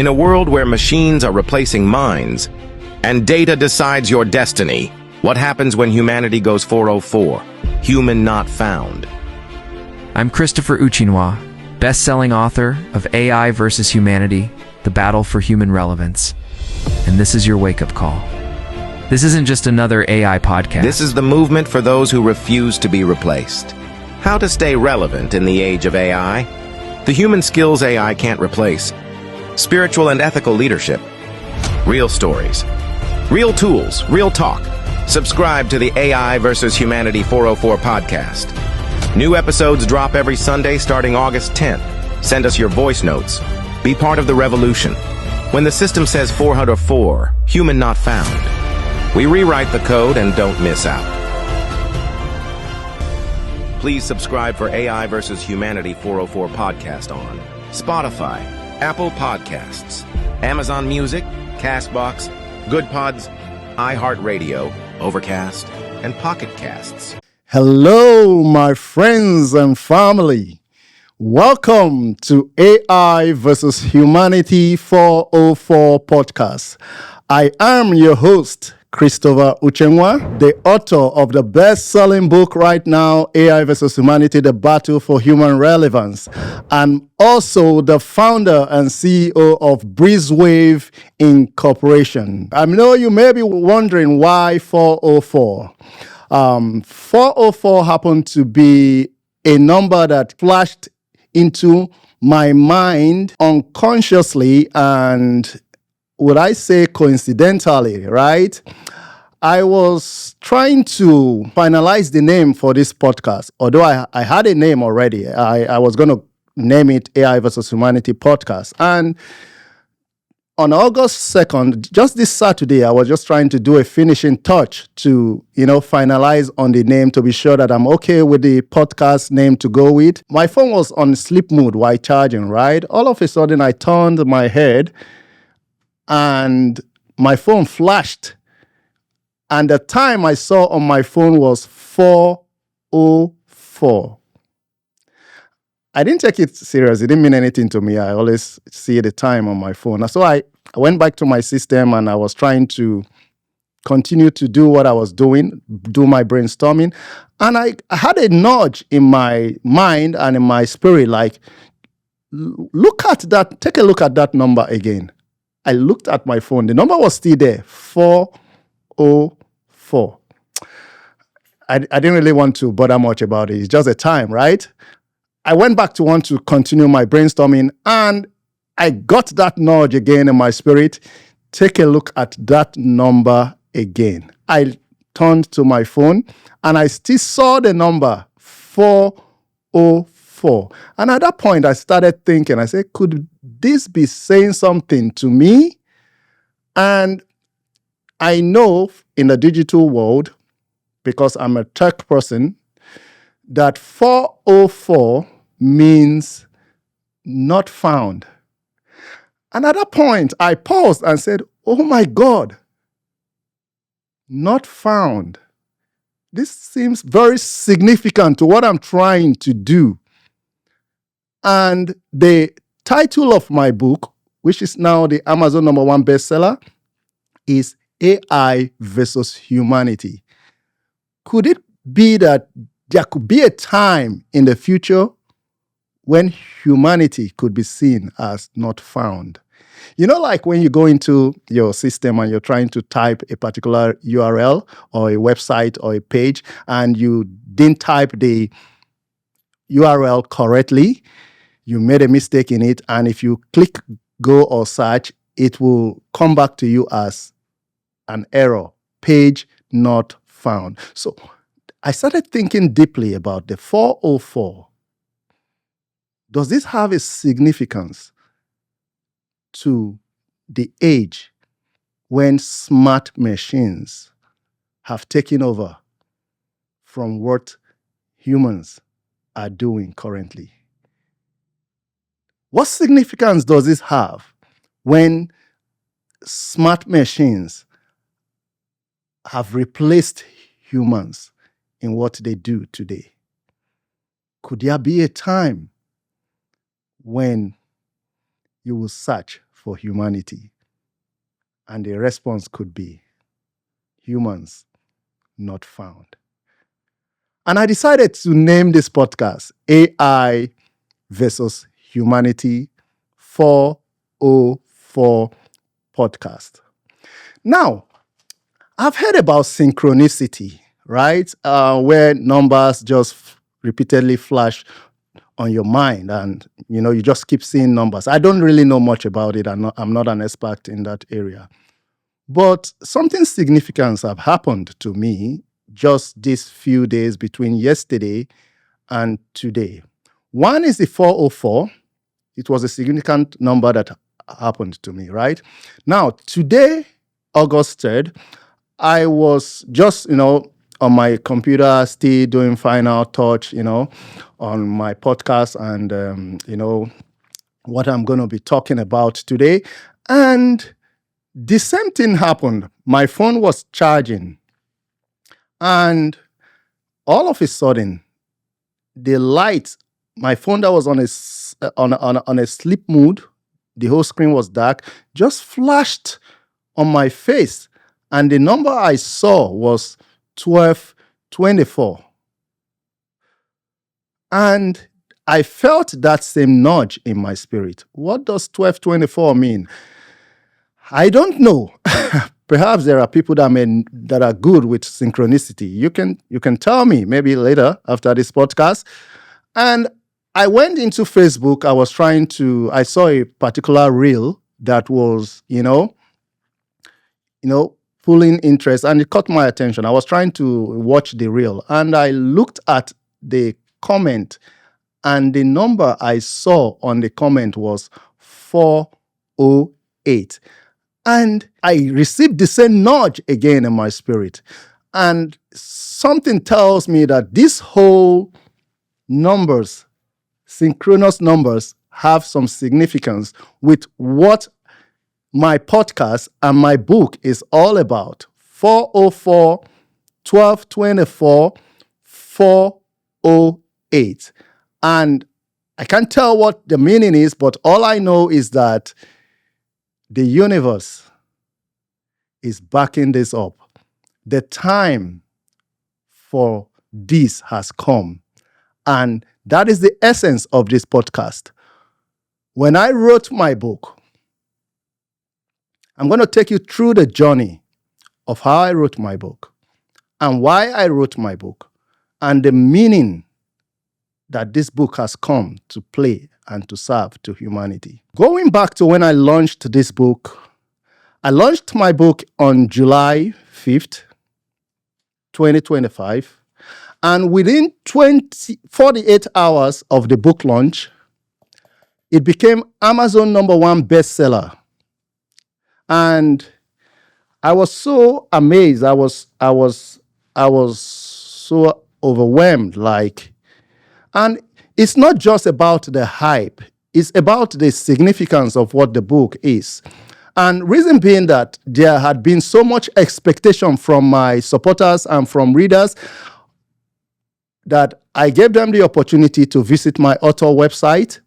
In a world where machines are replacing minds and data decides your destiny, what happens when humanity goes 404? Human not found. I'm Christopher Uchenwa, bestselling author of AI vs. Humanity, The Battle for Human Relevance. And this is your wake-up call. This isn't just another AI podcast. This is the movement for those who refuse to be replaced. How to stay relevant in the age of AI? The human skills AI can't replace. Spiritual and ethical leadership. Real stories. Real tools. Real talk. Subscribe to the AI vs. Humanity 404 podcast. New episodes drop every Sunday starting August 10th. Send us your voice notes. Be part of the revolution. When the system says 404, human not found, we rewrite the code and don't miss out. Please subscribe for AI vs. Humanity 404 podcast on Spotify, Apple Podcasts, Amazon Music, Castbox, Good Pods, iHeartRadio, Overcast, and Pocket Casts. Hello, my friends and family. Welcome to AI vs. Humanity 404 podcast. I am your host, Christopher Uchenwa, the author of the best-selling book right now, AI vs. Humanity, The Battle for Human Relevance, and also the founder and CEO of Brizwave Inc. I know you may be wondering why 404. 404 happened to be a number that flashed into my mind unconsciously and would I say coincidentally, right? I was trying to finalize the name for this podcast, although I had a name already. I was going to name it AI vs. Humanity podcast. And on August 2nd, just this Saturday, I was just trying to do a finishing touch to, finalize on the name to be sure that I'm okay with the podcast name to go with. My phone was on sleep mode while charging, right? All of a sudden, I turned my head and my phone flashed. And the time I saw on my phone was 4:04. I didn't take it serious. It didn't mean anything to me. I always see the time on my phone. So I went back to my system and I was trying to continue to do what I was doing, do my brainstorming. And I had a nudge in my mind and in my spirit, like, look at that, take a look at that number again. I looked at my phone. The number was still there, 4:04. I didn't really want to bother much about it. It's just a time, right? I went back to want to continue my brainstorming, and I got that nudge again in my spirit. Take a look at that number again. I turned to my phone, and I still saw the number 4:04. And at that point, I started thinking, I said, could this be saying something to me? And I know in the digital world, because I'm a tech person, that 4:04 means not found. And at that point, I paused and said, oh my God, not found. This seems very significant to what I'm trying to do. And the title of my book, which is now the Amazon #1 bestseller, is AI vs. Humanity. Could it be that there could be a time in the future when humanity could be seen as not found? Like when you go into your system and you're trying to type a particular URL or a website or a page and you didn't type the URL correctly, you made a mistake in it, and if you click go or search, it will come back to you as an error, page not found. So I started thinking deeply about the 4:04. Does this have a significance to the age when smart machines have taken over from what humans are doing currently? What significance does this have when smart machines have replaced humans in what they do today? Could there be a time when you will search for humanity? And the response could be humans not found. And I decided to name this podcast AI versus Humanity 404 podcast. Now, I've heard about synchronicity, right? Where numbers just repeatedly flash on your mind and, you just keep seeing numbers. I don't really know much about it. I'm not an expert in that area. But something significant have happened to me just these few days between yesterday and today. One is the 404. It was a significant number that happened to me, right? Now, today, August 3rd, I was just, on my computer, still doing final touch, on my podcast and, what I'm going to be talking about today. And the same thing happened. My phone was charging. And all of a sudden, the light, my phone that was on a sleep mode, the whole screen was dark, just flashed on my face. And the number I saw was 1224. And I felt that same nudge in my spirit. What does 1224 mean? I don't know. Perhaps there are people that are good with synchronicity. You can tell me maybe later after this podcast. And I went into Facebook. I saw a particular reel that was, pulling interest, and it caught my attention. I was trying to watch the reel, and I looked at the comment, and the number I saw on the comment was 408. And I received the same nudge again in my spirit. And something tells me that this whole numbers, synchronous numbers, have some significance with what my podcast and my book is all about. 404, 1224, 408. And I can't tell what the meaning is, but all I know is that the universe is backing this up. The time for this has come. And that is the essence of this podcast. When I wrote my book, I'm going to take you through the journey of how I wrote my book and why I wrote my book and the meaning that this book has come to play and to serve to humanity. Going back to when I launched this book, I launched my book on July 5th, 2025. And within 48 hours of the book launch, it became Amazon #1 bestseller. And I was so amazed. I was so overwhelmed. And it's not just about the hype. It's about the significance of what the book is. And reason being that there had been so much expectation from my supporters and from readers that I gave them the opportunity to visit my author website,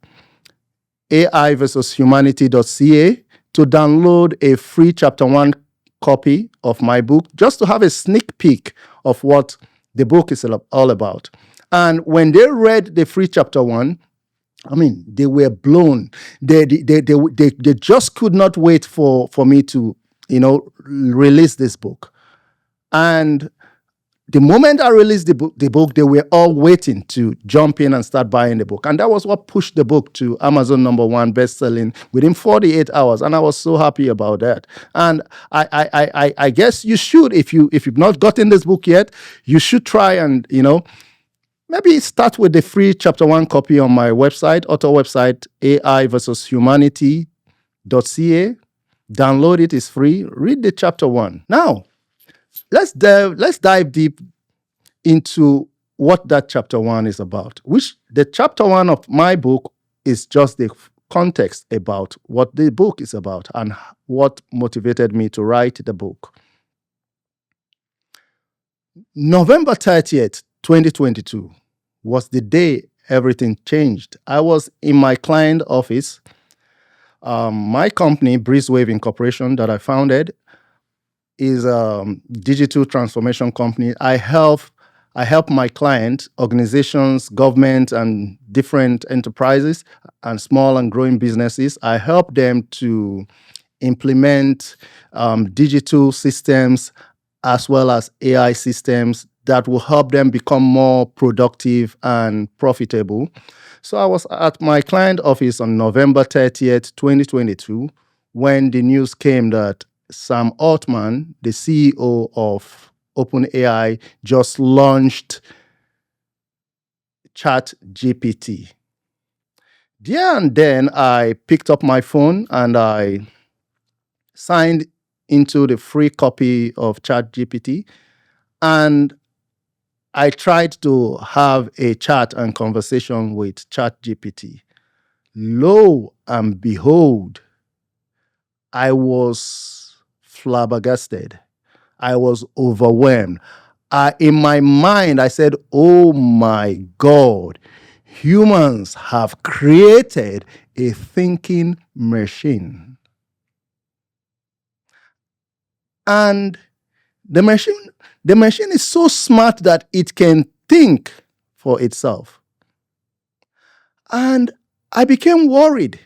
AIvsHumanityBook.ca, to download a free chapter 1 copy of my book, just to have a sneak peek of what the book is all about. And when they read the free chapter 1, they were blown. They just could not wait for me to, release this book. And the moment I released the book, they were all waiting to jump in and start buying the book. And that was what pushed the book to Amazon #1 bestselling within 48 hours. And I was so happy about that. And I guess you should, if you've not gotten this book yet, you should try and, maybe start with the free chapter 1 copy on my website, author website, AIvsHumanityBook.ca. Download it, it's free. Read the chapter 1. Now, let's dive deep into what that chapter 1 is about. Which the chapter 1 of my book is just the context about what the book is about and what motivated me to write the book. November 30th, 2022 was the day everything changed. I was in my client office My company, Brizwave Inc, that I founded, is a digital transformation company. I help my clients, organizations, government, and different enterprises and small and growing businesses. I help them to implement digital systems as well as AI systems that will help them become more productive and profitable. So I was at my client office on November 30th, 2022, when the news came that Sam Altman, the CEO of OpenAI, just launched ChatGPT. There and then I picked up my phone and I signed into the free copy of ChatGPT, and I tried to have a chat and conversation with ChatGPT. Lo and behold, I was flabbergasted. I was overwhelmed. In my mind, I said, oh my God, humans have created a thinking machine. And the machine is so smart that it can think for itself. And I became worried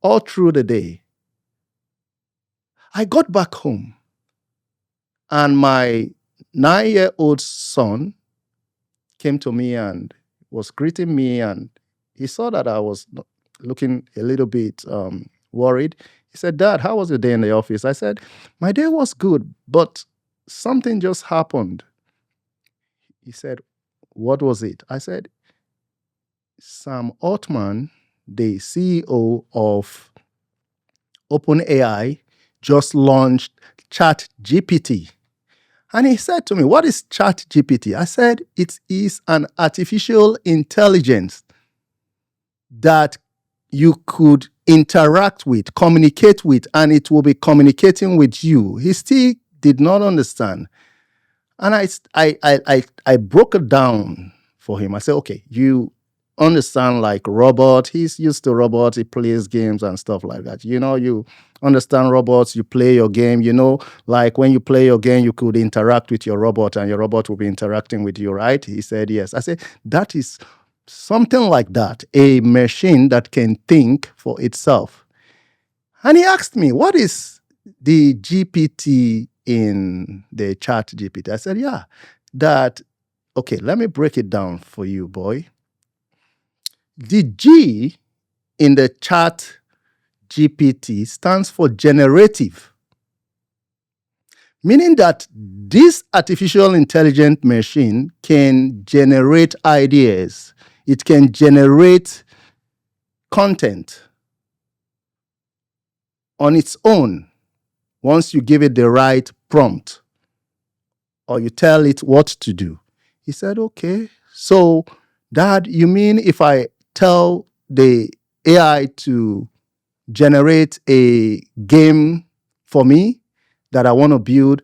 all through the day. I got back home, and my 9-year-old son came to me and was greeting me, and he saw that I was looking a little bit worried. He said, Dad, how was your day in the office? I said, my day was good, but something just happened. He said, what was it? I said, Sam Altman, the CEO of OpenAI, just launched ChatGPT. And he said to me, what is ChatGPT? I said, it is an artificial intelligence that you could interact with, communicate with, and it will be communicating with you. He still did not understand. And I broke it down for him. I said, okay, you understand like robot. He's used to robots. He plays games and stuff like that. You understand robots. You play your game. Like when you play your game, you could interact with your robot and your robot will be interacting with you, right? He said, yes. I said, that is something like that, a machine that can think for itself. And he asked me, what is the GPT in the chat GPT? I said, yeah, okay, let me break it down for you, boy. The G in the chat GPT stands for generative, meaning that this artificial intelligent machine can generate ideas. It can generate content on its own once you give it the right prompt or you tell it what to do. He said, okay, so Dad, you mean if I tell the AI to generate a game for me that I want to build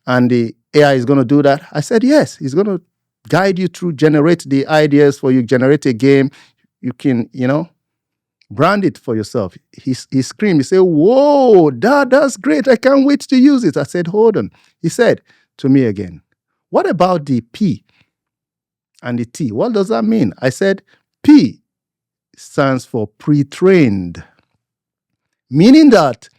and the AI is going to do that? I said, yes, he's going to guide you through, generate the ideas for you, generate a game. You can, brand it for yourself. He screamed. He said, whoa, Dad, that's great. I can't wait to use it. I said, hold on. He said to me again, what about the P and the T? What does that mean? I said, P stands for pre-trained, meaning that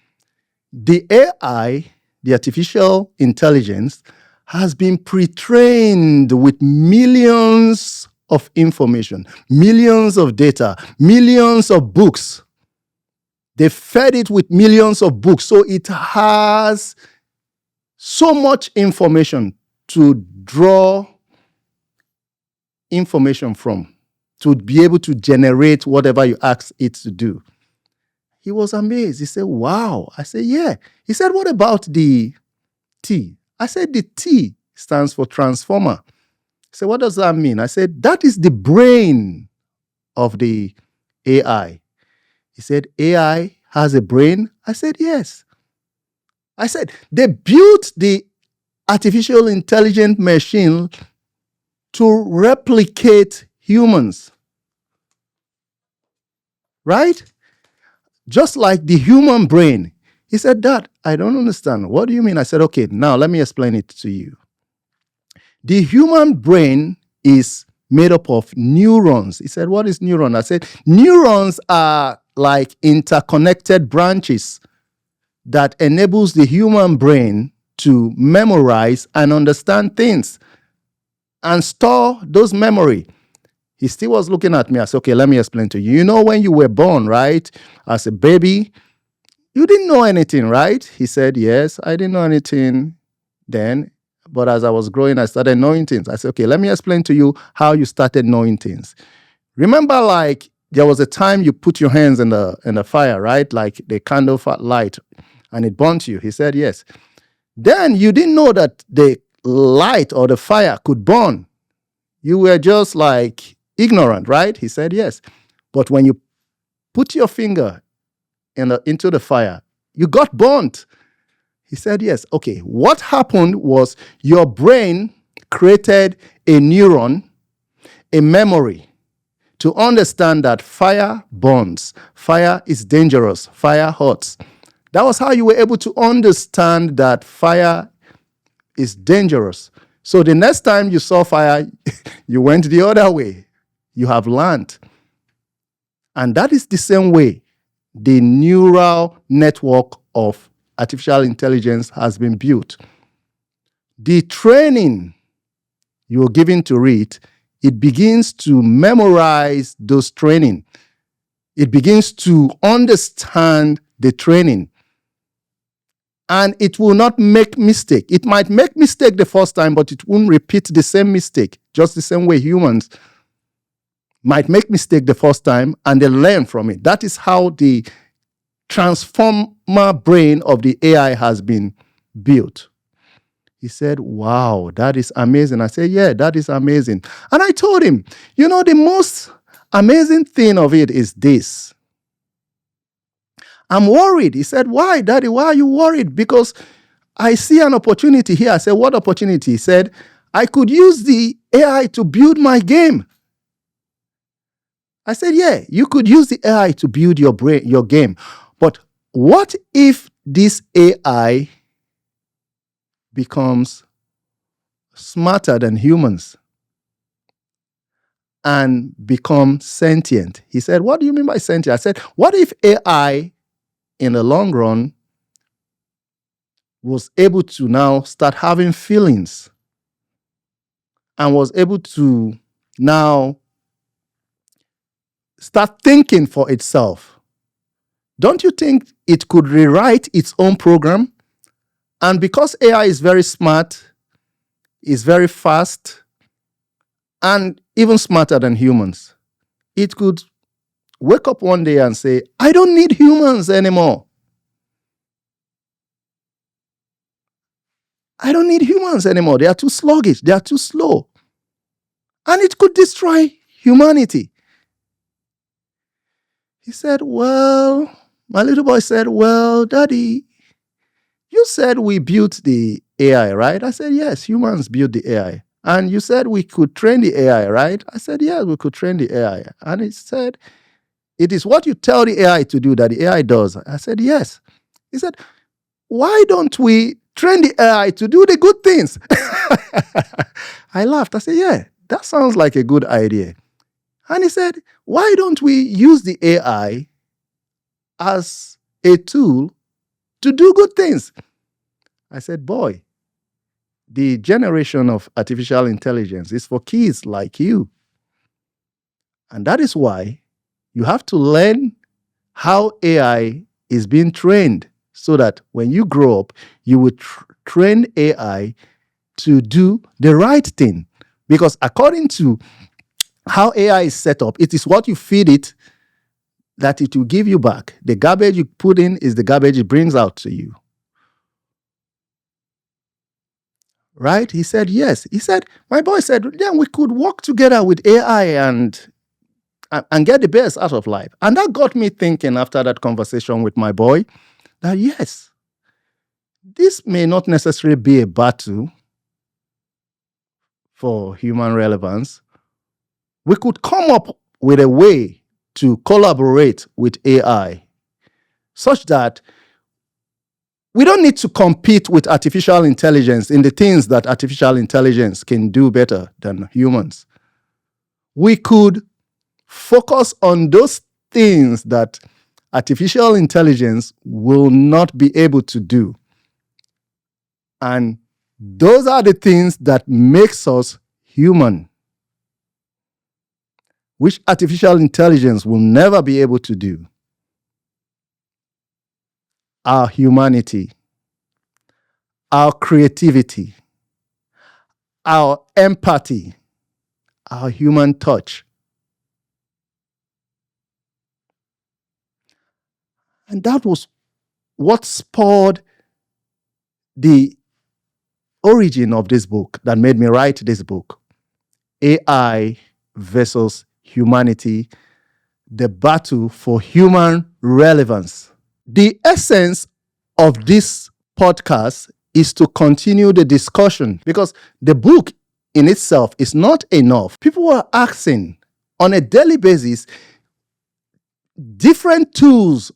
the AI, the artificial intelligence, has been pre-trained with millions of information, millions of data, millions of books. They fed it with millions of books, so it has so much information to draw information from, to be able to generate whatever you ask it to do. He was amazed. He said, wow. I said, yeah. He said, what about the T? I said, the T stands for transformer. He said, what does that mean? I said, that is the brain of the AI. He said, AI has a brain? I said, yes. I said, they built the artificial intelligent machine to replicate humans. Right? just like the human brain. He said, Dad, I don't understand. What do you mean? I said, okay, now let me explain it to you. The human brain is made up of neurons. He said, what is neuron? I said, neurons are like interconnected branches that enables the human brain to memorize and understand things and store those memory. He still was looking at me. I said, okay, let me explain to you. You know, when you were born, right, as a baby, you didn't know anything, right? He said, yes, I didn't know anything then. But as I was growing, I started knowing things. I said, okay, let me explain to you how you started knowing things. Remember, like, there was a time you put your hands in the fire, right? Like the candle light, and it burnt you. He said, yes. Then you didn't know that the light or the fire could burn. You were just like ignorant, right? He said, yes. But when you put your finger into the fire, you got burnt. He said, yes. Okay, what happened was your brain created a neuron, a memory, to understand that fire burns, fire is dangerous, fire hurts. That was how you were able to understand that fire is dangerous. So the next time you saw fire, you went the other way. You have learned. And that is the same way the neural network of artificial intelligence has been built. The training you're given to it, it begins to memorize those training. It begins to understand the training. And it will not make mistake. It might make mistake the first time, but it won't repeat the same mistake, just the same way humans might make mistake the first time and they learn from it. That is how the transformer brain of the AI has been built. He said, wow, that is amazing. I said, yeah, that is amazing. And I told him, you know, the most amazing thing of it is this. I'm worried. He said, why, Daddy? Why are you worried? Because I see an opportunity here. I said, what opportunity? He said, I could use the AI to build my game. I said, yeah, you could use the AI to build your game. But what if this AI becomes smarter than humans and become sentient? He said, what do you mean by sentient? I said, what if AI in the long run was able to now start having feelings and was able to now start thinking for itself? Don't you think it could rewrite its own program? And because AI is very smart, is very fast, and even smarter than humans, it could wake up one day and say, I don't need humans anymore. I don't need humans anymore. They are too sluggish. They are too slow. And it could destroy humanity. He said, well, my little boy said, well, Daddy, you said we built the AI, right? I said, yes, humans built the AI. And you said we could train the AI, right? I said, yes, we could train the AI. And he said, it is what you tell the AI to do that the AI does. I said, yes. He said, why don't we train the AI to do the good things? I laughed. I said, yeah, that sounds like a good idea. And he said, why don't we use the AI as a tool to do good things? I said, boy, the generation of artificial intelligence is for kids like you. And that is why you have to learn how AI is being trained so that when you grow up, you will train AI to do the right thing. Because according to how AI is set up, it is what you feed it that it will give you back. The garbage you put in is the garbage it brings out to you. Right? He said, yes. He said, my boy said, yeah, we could work together with AI and get the best out of life. And that got me thinking after that conversation with my boy that, yes, this may not necessarily be a battle for human relevance. We could come up with a way to collaborate with AI such that we don't need to compete with artificial intelligence in the things that artificial intelligence can do better than humans. We could focus on those things that artificial intelligence will not be able to do. And those are the things that makes us human, which artificial intelligence will never be able to do. Our humanity, our creativity, our empathy, our human touch. And that was what spurred the origin of this book that made me write this book, AI versus Humanity, the battle for human relevance. The essence of this podcast is to continue the discussion, because the book in itself is not enough. People are asking on a daily basis, different tools,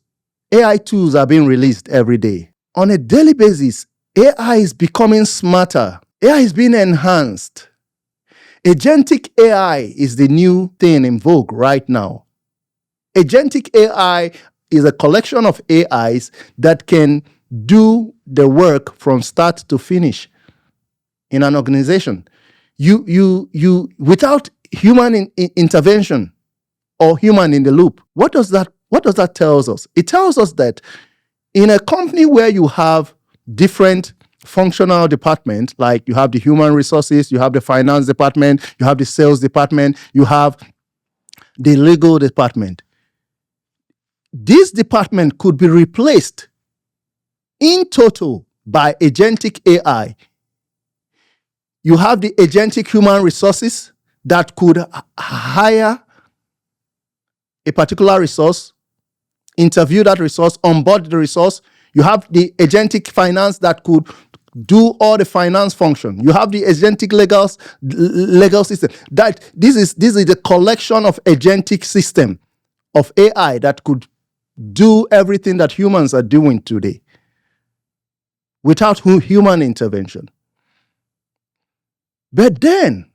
AI tools are being released every day. On a daily basis, AI is becoming smarter. AI is being enhanced. Agentic AI is the new thing in vogue right now. Agentic AI is a collection of AIs that can do the work from start to finish in an organization. You without human intervention or human in the loop. What does that tell us? It tells us that in a company where you have different functional departments, like you have the human resources, you have the finance department, you have the sales department, you have the legal department. This department could be replaced in total by agentic AI. You have the agentic human resources that could hire a particular resource, interview that resource, onboard the resource. You have the agentic finance that could do all the finance function. You have the agentic legal system. That this is the collection of agentic system of AI that could do everything that humans are doing today without human intervention. But then,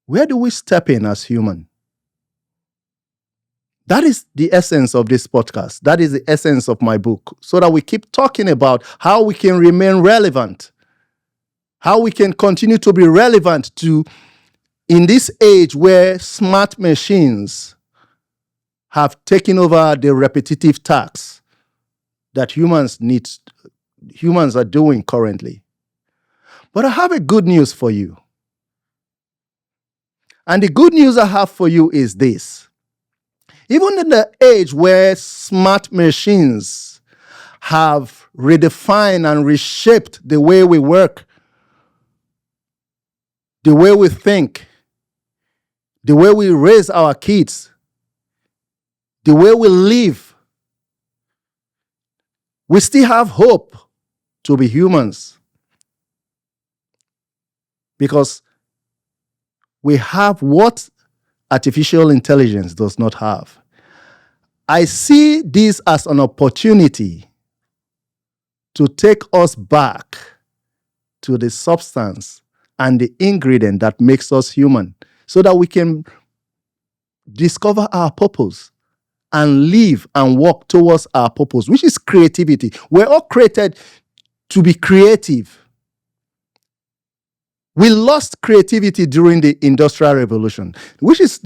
where do we step in as human? That is the essence of this podcast. That is the essence of my book, so that we keep talking about how we can remain relevant, how we can continue to be relevant to in this age where smart machines have taken over the repetitive tasks that humans are doing currently. But I have a good news for you. And the good news I have for you is this. Even in the age where smart machines have redefined and reshaped the way we work, the way we think, the way we raise our kids, the way we live, we still have hope to be humans. Because we have what artificial intelligence does not have. I see this as an opportunity to take us back to the substance and the ingredient that makes us human, so that we can discover our purpose and live and walk towards our purpose, which is creativity. We're all created to be creative. We lost creativity during the Industrial Revolution, which is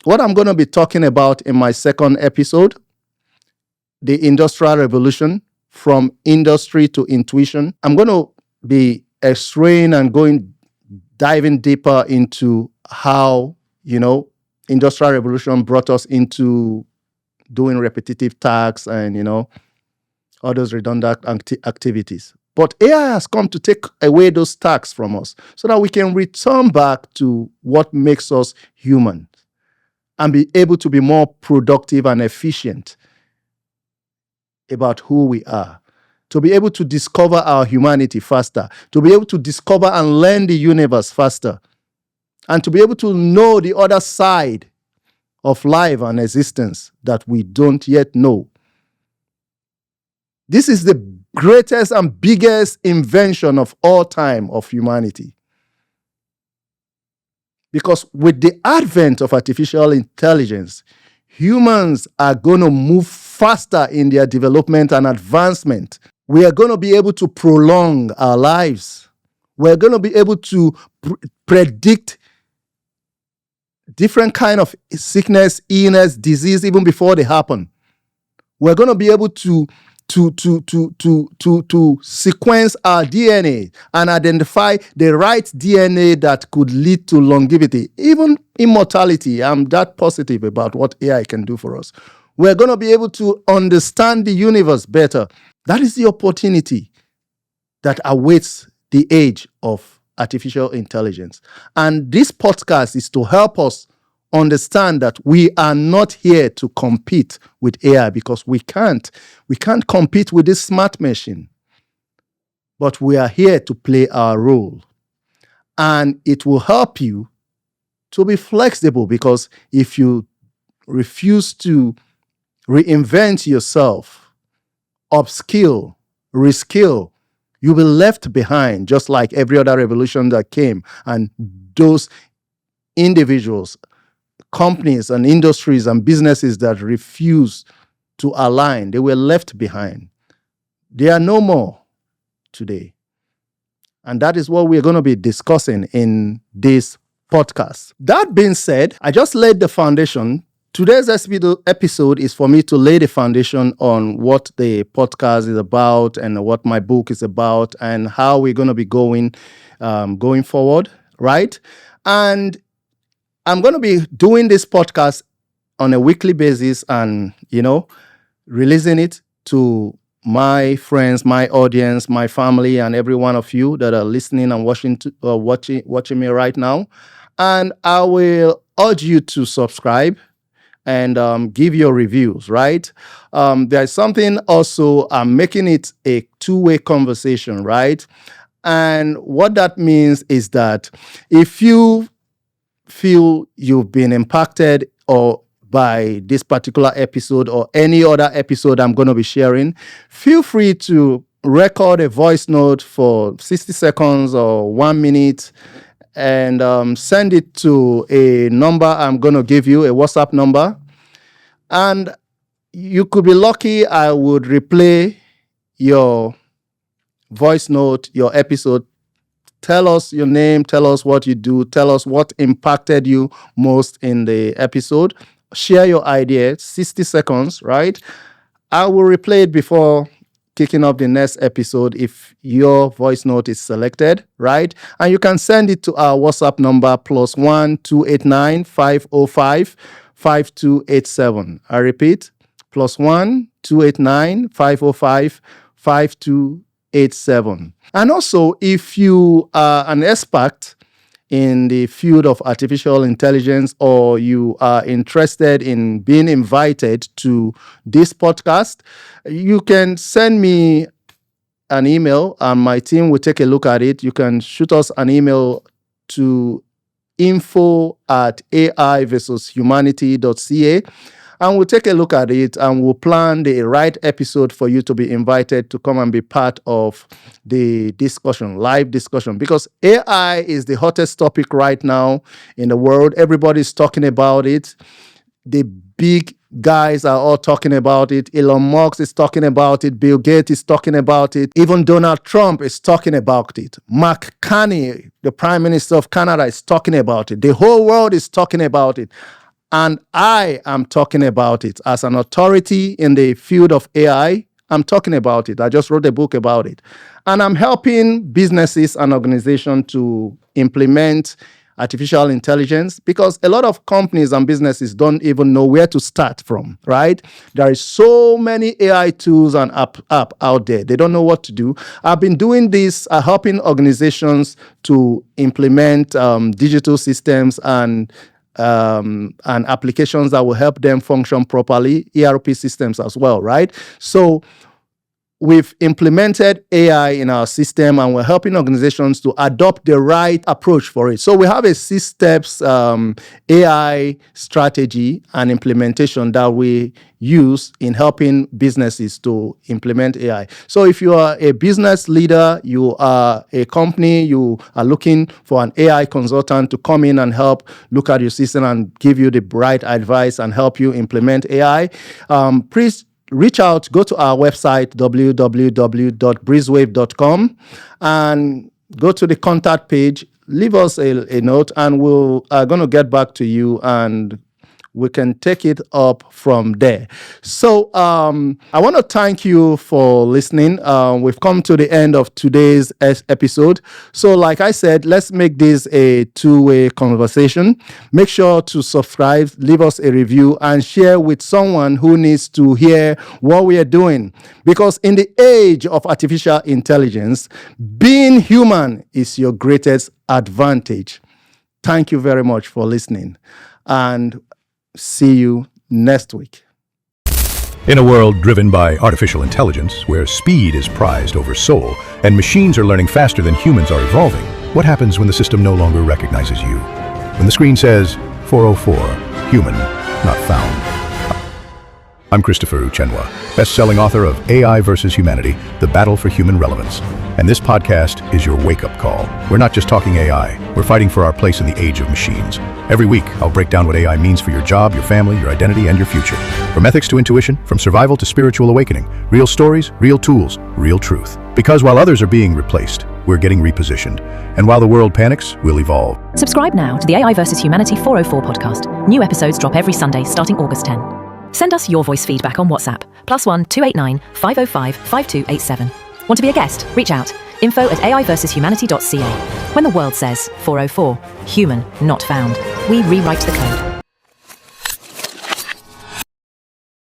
what I'm going to be talking about in my second episode, the Industrial Revolution, from industry to intuition. I'm going to be x-raying and diving deeper into how, Industrial Revolution brought us into doing repetitive tasks and, all those redundant activities. But AI has come to take away those tasks from us so that we can return back to what makes us human and be able to be more productive and efficient about who we are, to be able to discover our humanity faster, to be able to discover and learn the universe faster, and to be able to know the other side of life and existence that we don't yet know. This is the greatest and biggest invention of all time of humanity. Because with the advent of artificial intelligence, humans are going to move faster in their development and advancement. We are going to be able to prolong our lives. We're going to be able to predict different kind of sickness, illness, disease, even before they happen. We're going to be able to sequence our DNA and identify the right DNA that could lead to longevity, even immortality. I'm that positive about what AI can do for us. We're going to be able to understand the universe better. That is the opportunity that awaits the age of artificial intelligence. And this podcast is to help us understand that we are not here to compete with AI, because we can't compete with this smart machine. But we are here to play our role. And it will help you to be flexible, because if you refuse to reinvent yourself, upskill, reskill, you'll be left behind, just like every other revolution that came. And those individuals, companies and industries and businesses that refuse to align, they were left behind. They are no more today. And that is what we're going to be discussing in this podcast. That being said, I just laid the foundation. Today's episode is for me to lay the foundation on what the podcast is about and what my book is about and how we're going to be going forward, right? And I'm going to be doing this podcast on a weekly basis and, releasing it to my friends, my audience, my family, and every one of you that are listening and watching me right now. And I will urge you to subscribe and give your reviews, right? There's something also, I'm making it a two-way conversation, right? And what that means is that if you feel you've been impacted or by this particular episode or any other episode I'm going to be sharing, feel free to record a voice note for 60 seconds or 1 minute and send it to a number I'm going to give you, a WhatsApp number. And you could be lucky I would replay your voice note, your episode. Tell us your name, tell us what you do, tell us what impacted you most in the episode. Share your idea, 60 seconds, right? I will replay it before kicking off the next episode if your voice note is selected, right? And you can send it to our WhatsApp number +1 289 505 5287. I repeat, +1 289 505 5287. And also, if you are an expert in the field of artificial intelligence or you are interested in being invited to this podcast, you can send me an email and my team will take a look at it. You can shoot us an email to info@AIvsHumanityBook.ca. And we'll take a look at it and we'll plan the right episode for you to be invited to come and be part of the discussion, live discussion, because AI is the hottest topic right now in the world. Everybody's talking about it. The big guys are all talking about it. Elon Musk is talking about it. Bill Gates is talking about it. Even Donald Trump is talking about it. Mark Carney, the Prime Minister of Canada, is talking about it. The whole world is talking about it. And I am talking about it as an authority in the field of AI. I'm talking about it. I just wrote a book about it. And I'm helping businesses and organizations to implement artificial intelligence because a lot of companies and businesses don't even know where to start from, right? There is so many AI tools and app out there. They don't know what to do. I've been doing this, helping organizations to implement digital systems and applications that will help them function properly, ERP systems as well, right? So we've implemented AI in our system, and we're helping organizations to adopt the right approach for it. So we have a 6 steps AI strategy and implementation that we use in helping businesses to implement AI. So if you are a business leader, you are a company, you are looking for an AI consultant to come in and help look at your system and give you the right advice and help you implement AI, please reach out, go to our website, www.brizwave.com, and go to the contact page, leave us a note, and we're going to get back to you, and we can take it up from there. So I want to thank you for listening. We've come to the end of today's episode. So like I said, let's make this a two-way conversation. Make sure to subscribe, leave us a review, and share with someone who needs to hear what we are doing. Because in the age of artificial intelligence, being human is your greatest advantage. Thank you very much for listening, and see you next week. In a world driven by artificial intelligence, where speed is prized over soul, and machines are learning faster than humans are evolving, what happens when the system no longer recognizes you? When the screen says, 404, human, not found. I'm Christopher Uchenwa, best-selling author of AI vs. Humanity, The Battle for Human Relevance. And this podcast is your wake-up call. We're not just talking AI, we're fighting for our place in the age of machines. Every week, I'll break down what AI means for your job, your family, your identity, and your future. From ethics to intuition, from survival to spiritual awakening, real stories, real tools, real truth. Because while others are being replaced, we're getting repositioned. And while the world panics, we'll evolve. Subscribe now to the AI vs. Humanity 404 podcast. New episodes drop every Sunday starting August 10. Send us your voice feedback on WhatsApp, +1 289 505 5287. Want to be a guest? Reach out. info@AIvsHumanityBook.ca. When the world says 404, human, not found, we rewrite the code.